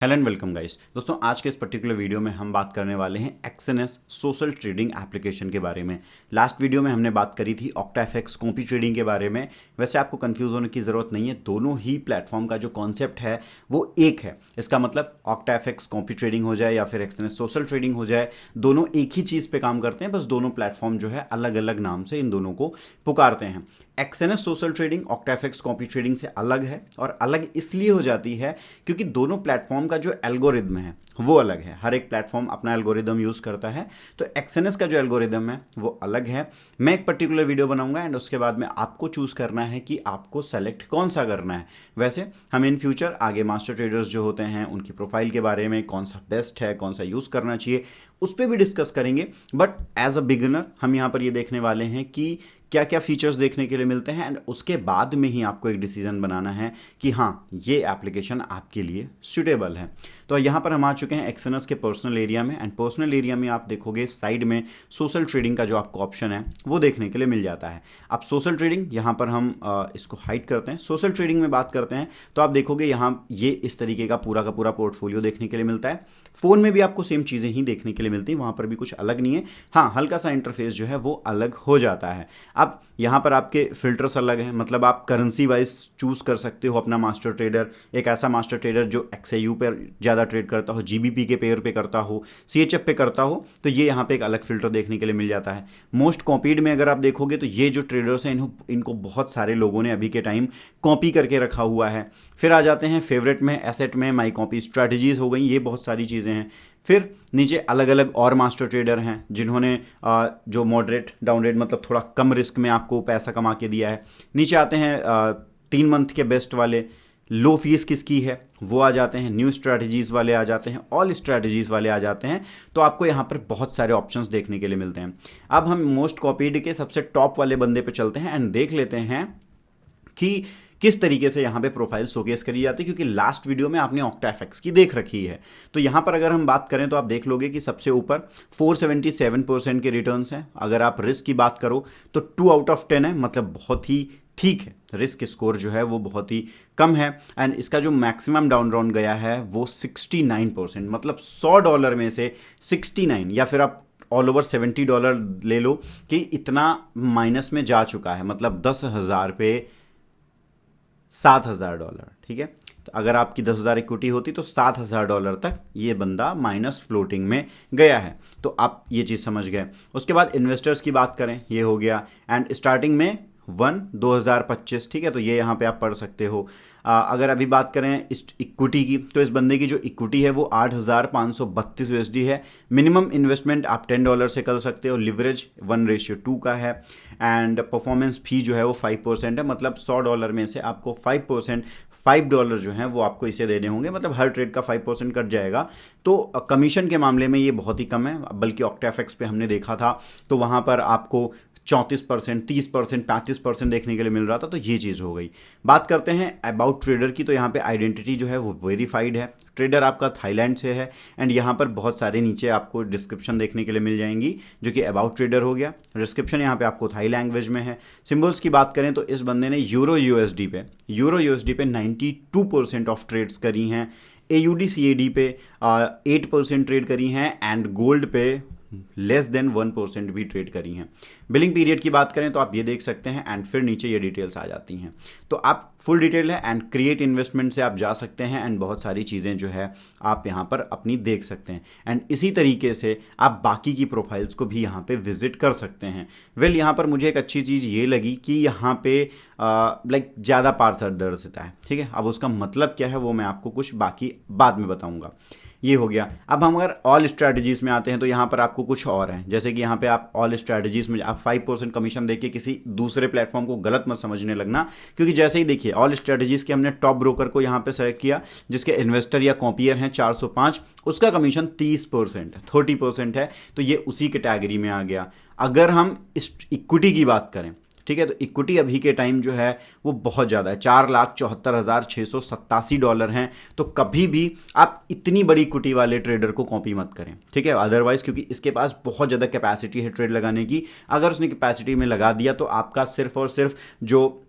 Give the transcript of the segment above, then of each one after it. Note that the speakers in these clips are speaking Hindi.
Hello and welcome guys. दोस्तों आज के इस पर्टिकुलर वीडियो में हम बात करने वाले हैं एक्सएनएस सोशल ट्रेडिंग एप्लीकेशन के बारे में। लास्ट वीडियो में हमने बात करी थी ऑक्टाएफएक्स कॉपी ट्रेडिंग के बारे में। वैसे आपको कंफ्यूज होने की ज़रूरत नहीं है, दोनों ही प्लेटफॉर्म का जो कॉन्सेप्ट है वो एक है। इसका मतलब ऑक्टाएफएक्स कॉपी ट्रेडिंग हो जाए या फिर एक्सएनएस सोशल ट्रेडिंग हो जाए, दोनों एक ही चीज़ पे काम करते हैं, बस दोनों प्लेटफॉर्म जो है अलग अलग नाम से इन दोनों को पुकारते हैं। एक्सएनएस सोशल ट्रेडिंग ऑक्टाएफएक्स कॉपी ट्रेडिंग से अलग है, और अलग इसलिए हो जाती है क्योंकि दोनों प्लेटफॉर्म का जो एल्गोरिदम है वो अलग है। हर एक प्लेटफॉर्म अपना एल्गोरिदम यूज़ करता है, तो एक्सएनएस का जो एल्गोरिदम है वो अलग है। मैं एक पर्टिकुलर वीडियो बनाऊंगा एंड उसके बाद में आपको चूज़ करना है कि आपको सेलेक्ट कौन सा करना है। वैसे हम इन फ्यूचर आगे मास्टर ट्रेडर्स जो होते हैं उनकी प्रोफाइल के बारे में, कौन सा बेस्ट है, कौन सा यूज़ करना चाहिए, उस पर भी डिस्कस करेंगे। बट एज अ बिगिनर हम यहाँ पर ये देखने वाले हैं कि क्या क्या फीचर्स देखने के लिए मिलते हैं, एंड उसके बाद में ही आपको एक डिसीजन बनाना है कि हाँ ये एप्लीकेशन आपके लिए सूटेबल है। तो यहाँ पर हम आ चुके हैं एक्सएनएस के पर्सनल एरिया में, एंड पर्सनल एरिया में आप देखोगे साइड में सोशल ट्रेडिंग का जो आपको ऑप्शन है वो देखने के लिए मिल जाता है। अब सोशल ट्रेडिंग यहाँ पर हम इसको हाइड करते हैं, सोशल ट्रेडिंग में बात करते हैं तो आप देखोगे यहाँ ये इस तरीके का पूरा पोर्टफोलियो देखने के लिए मिलता है। फ़ोन में भी आपको सेम चीज़ें ही देखने के लिए मिलती हैं, वहाँ पर भी कुछ अलग नहीं है। हाँ, हल्का सा इंटरफेस जो है वो अलग हो जाता है। अब यहाँ पर आपके फिल्टर्स अलग हैं, मतलब आप करेंसी वाइज चूज़ कर सकते हो अपना मास्टर ट्रेडर। एक ऐसा मास्टर ट्रेडर जो एक्सएयू पर ज़्यादा ट्रेड करता हो, जीबीपी के पेयर पे करता हो, सीएचएफ पे करता हो, तो ये यहाँ पे एक अलग फिल्टर देखने के लिए मिल जाता है। मोस्ट कॉपीड में अगर आप देखोगे तो ये जो ट्रेडर्स हैं इनको बहुत सारे लोगों ने अभी के टाइम कॉपी करके रखा हुआ है। फिर आ जाते हैं फेवरेट में, एसेट में, माई कॉपी स्ट्रैटेजीज हो गई, ये बहुत सारी चीज़ें हैं। फिर नीचे अलग अलग और मास्टर ट्रेडर हैं जिन्होंने जो मॉडरेट डाउन रेट, मतलब थोड़ा कम रिस्क में आपको पैसा कमा के दिया है। नीचे आते हैं 3 मंथ के बेस्ट वाले, लो फीस किसकी है वो आ जाते हैं, न्यू स्ट्रैटेजीज़ वाले आ जाते हैं, ऑल स्ट्रैटेजीज़ वाले आ जाते हैं। तो आपको यहाँ पर बहुत सारे ऑप्शंस देखने के लिए मिलते हैं। अब हम मोस्ट कॉपीड के सबसे टॉप वाले बंदे पे चलते हैं एंड देख लेते हैं कि किस तरीके से यहाँ पे प्रोफाइल शोकेस करी जाती है, क्योंकि लास्ट वीडियो में आपने ऑक्टाएफएक्स की देख रखी है। तो यहाँ पर अगर हम बात करें तो आप देख लोगे कि सबसे ऊपर 477% के रिटर्न्स हैं। अगर आप रिस्क की बात करो तो 2 आउट ऑफ 10 है, मतलब बहुत ही ठीक है। रिस्क स्कोर जो है वो बहुत ही कम है, एंड इसका जो मैक्सिमम डाउन राउंड गया है वो 69%, मतलब $100 में से 69, या फिर आप ऑल ओवर $70 ले लो कि इतना माइनस में जा चुका है। मतलब 10,000 पे $7,000, ठीक है। तो अगर आपकी 10,000 इक्विटी होती तो $7,000 तक ये बंदा माइनस फ्लोटिंग में गया है। तो आप ये चीज़ समझ गए। उसके बाद इन्वेस्टर्स की बात करें, ये हो गया, एंड स्टार्टिंग में 2025, ठीक है। तो ये यहाँ पे आप पढ़ सकते हो। अगर अभी बात करें इस इक्विटी की, तो इस बंदे की जो इक्विटी है वो 8,532 USD है। मिनिमम इन्वेस्टमेंट आप $10 से कर सकते हो। लिवरेज 1:2 का है, एंड परफॉर्मेंस फी जो है वो 5% है, मतलब $100 में से आपको 5%, $5 जो हैं वो आपको इसे देने होंगे, मतलब हर ट्रेड का 5% कट जाएगा। तो कमीशन के मामले में ये बहुत ही कम है, बल्कि ऑक्टाएफएक्स पे हमने देखा था तो वहाँ पर आपको 34%, 30%, 35% देखने के लिए मिल रहा था। तो ये चीज़ हो गई। बात करते हैं अबाउट ट्रेडर की, तो यहाँ पे आइडेंटिटी जो है वो वेरीफाइड है। ट्रेडर आपका थाईलैंड से है, एंड यहाँ पर बहुत सारे नीचे आपको डिस्क्रिप्शन देखने के लिए मिल जाएंगी, जो कि अबाउट ट्रेडर हो गया। डिस्क्रिप्शन यहाँ पे आपको थाई लैंग्वेज में है। सिंबल्स की बात करें तो इस बंदे ने यूरो यूएसडी पे 92% ऑफ ट्रेड्स करी हैं। AUD CAD पे 8% ट्रेड करी हैं, एंड गोल्ड पे लेस देन 1% भी ट्रेड करी हैं। बिलिंग पीरियड की बात करें तो आप ये देख सकते हैं, एंड फिर नीचे ये डिटेल्स आ जाती हैं। तो आप फुल डिटेल है, एंड क्रिएट इन्वेस्टमेंट से आप जा सकते हैं, एंड बहुत सारी चीज़ें जो है आप यहाँ पर अपनी देख सकते हैं। एंड इसी तरीके से आप बाकी की प्रोफाइल्स को भी यहाँ पे विजिट कर सकते हैं। वेल, यहाँ पर मुझे एक अच्छी चीज़ ये लगी कि यहाँ पे लाइक ज़्यादा पारदर्शिता है, ठीक है। अब उसका मतलब क्या है वो मैं आपको कुछ बाकी बाद में बताऊँगा। ये हो गया। अब हम अगर ऑल स्ट्रैटेजीज़ में आते हैं तो यहाँ पर आपको कुछ और है, जैसे कि यहाँ पे आप ऑल स्ट्रैटेजीज़ में आप 5% कमीशन देके किसी दूसरे प्लेटफॉर्म को गलत मत समझने लगना, क्योंकि जैसे ही देखिए ऑल स्ट्रैटेजीज़ के हमने टॉप ब्रोकर को यहाँ पे सेलेक्ट किया, जिसके इन्वेस्टर या कॉपियर हैं 405, उसका कमीशन 30% है, तो ये उसी कैटेगरी में आ गया। अगर हम इस इक्विटी की बात करें, ठीक है, तो इक्विटी अभी के टाइम जो है वो बहुत ज़्यादा है, $4,74,687 हैं। तो कभी भी आप इतनी बड़ी इक्विटी वाले ट्रेडर को कॉपी मत करें, ठीक है, अदरवाइज, क्योंकि इसके पास बहुत ज़्यादा कैपेसिटी है ट्रेड लगाने की। अगर उसने कैपेसिटी में लगा दिया तो आपका सिर्फ और सिर्फ जो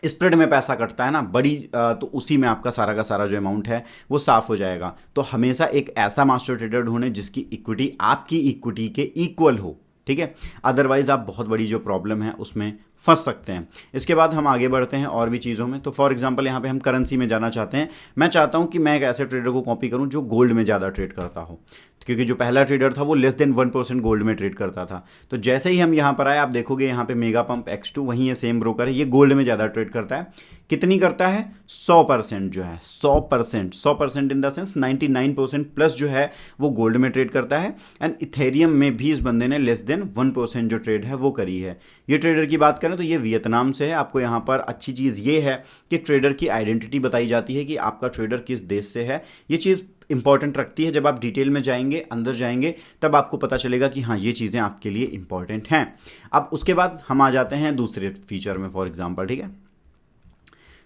स्प्रेड में पैसा कटता है ना बड़ी, तो उसी में आपका सारा का सारा जो अमाउंट है वो साफ हो जाएगा। तो हमेशा एक ऐसा मास्टर ट्रेडर ढूंढें जिसकी इक्विटी आपकी इक्विटी के इक्वल हो, ठीक है। अदरवाइज आप बहुत बड़ी जो प्रॉब्लम है उसमें फंस सकते हैं। इसके बाद हम आगे बढ़ते हैं और भी चीज़ों में। तो फॉर एग्जांपल यहाँ पे हम करेंसी में जाना चाहते हैं। मैं चाहता हूँ कि मैं एक ऐसे ट्रेडर को कॉपी करूँ जो गोल्ड में ज़्यादा ट्रेड करता हो, क्योंकि जो पहला ट्रेडर था वो लेस देन 1% गोल्ड में ट्रेड करता था। तो जैसे ही हम यहाँ पर आए, आप देखोगे यहाँ पे मेगा पंप X2 वहीं है, सेम ब्रोकर है, ये गोल्ड में ज़्यादा ट्रेड करता है। कितनी करता है? 100% जो है, 100% इन द सेंस 99% प्लस जो है वो गोल्ड में ट्रेड करता है। एंड इथेरियम में भी इस बंदे ने लेस देन 1% जो ट्रेड है वो करी है। ये ट्रेडर की बात करें तो ये वियतनाम से है। आपको यहाँ पर अच्छी चीज़ ये है कि ट्रेडर की आइडेंटिटी बताई जाती है कि आपका ट्रेडर किस देश से है। ये चीज़ इंपॉर्टेंट रखती है। जब आप डिटेल में जाएंगे, अंदर जाएंगे, तब आपको पता चलेगा कि हाँ ये चीज़ें आपके लिए इंपॉर्टेंट हैं। अब उसके बाद हम आ जाते हैं दूसरे फीचर में, फॉर एग्जांपल, ठीक है।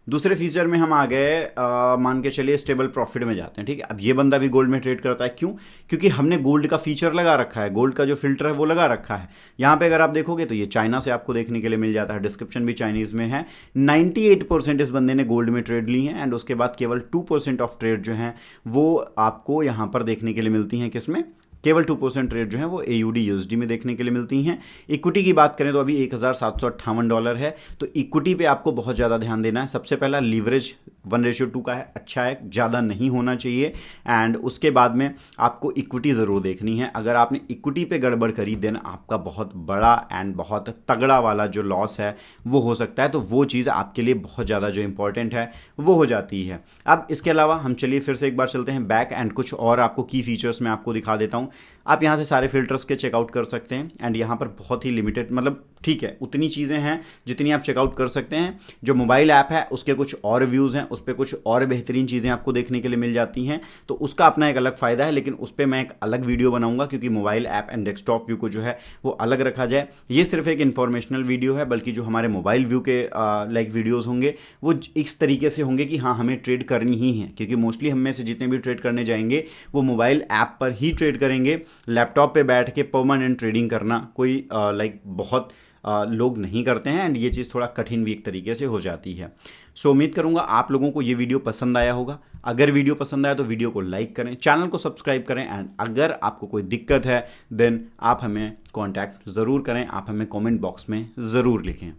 दूसरे फीचर में हम आ गए, मान के चलिए स्टेबल प्रॉफिट में जाते हैं, ठीक है। अब ये बंदा भी गोल्ड में ट्रेड करता है, क्यों? क्योंकि हमने गोल्ड का फीचर लगा रखा है, गोल्ड का जो फिल्टर है वो लगा रखा है। यहाँ पे अगर आप देखोगे तो ये चाइना से आपको देखने के लिए मिल जाता है, डिस्क्रिप्शन भी चाइनीज़ में है। 98% इस बंदे ने गोल्ड में ट्रेड ली है। एंड उसके बाद केवल 2% ऑफ ट्रेड जो है वो आपको यहाँ पर देखने के लिए मिलती हैं, किसमें? केवल 2% ट्रेड जो है वो AUD USD में देखने के लिए मिलती हैं। इक्विटी की बात करें तो अभी $1758 है। तो इक्विटी पे आपको बहुत ज़्यादा ध्यान देना है। सबसे पहला लीवरेज 1:2 का है, अच्छा है, ज़्यादा नहीं होना चाहिए। एंड उसके बाद में आपको इक्विटी ज़रूर देखनी है। अगर आपने इक्विटी पे गड़बड़ करी देन आपका बहुत बड़ा एंड बहुत तगड़ा वाला जो लॉस है वो हो सकता है। तो वो चीज़ आपके लिए बहुत ज़्यादा जो इंपॉर्टेंट है वो हो जाती है। अब इसके अलावा हम चलिए फिर से एक बार चलते हैं बैक एंड कुछ और आपको की फीचर्स मैं आपको दिखा देता हूँ। आप यहाँ से सारे फिल्टर्स के चेकआउट कर सकते हैं। एंड यहाँ पर बहुत ही लिमिटेड, मतलब ठीक है, उतनी चीज़ें हैं जितनी आप चेकआउट कर सकते हैं। जो मोबाइल ऐप है उसके कुछ और व्यूज़ हैं, उस पर कुछ और बेहतरीन चीज़ें आपको देखने के लिए मिल जाती हैं। तो उसका अपना एक अलग फ़ायदा है, लेकिन उस पर मैं एक अलग वीडियो बनाऊंगा, क्योंकि mobile app and desktop view को जो है वो अलग रखा जाए। ये सिर्फ एक इन्फॉर्मेशनल वीडियो है, बल्कि जो हमारे मोबाइल व्यू के लाइक वीडियोज़ होंगे वो इस तरीके से होंगे कि हाँ हमें ट्रेड करनी ही है, क्योंकि मोस्टली हम में से जितने भी ट्रेड करने जाएंगे वो मोबाइल ऐप पर ही ट्रेड करेंगे। लैपटॉप पे बैठ के परमानेंट ट्रेडिंग करना कोई लाइक बहुत लोग नहीं करते हैं। एंड ये चीज़ थोड़ा कठिन भी एक तरीके से हो जाती है। सो उम्मीद करूंगा आप लोगों को ये वीडियो पसंद आया होगा। अगर वीडियो पसंद आया तो वीडियो को लाइक करें, चैनल को सब्सक्राइब करें। एंड अगर आपको कोई दिक्कत है देन आप हमें कॉन्टैक्ट ज़रूर करें, आप हमें कमेंट बॉक्स में ज़रूर लिखें।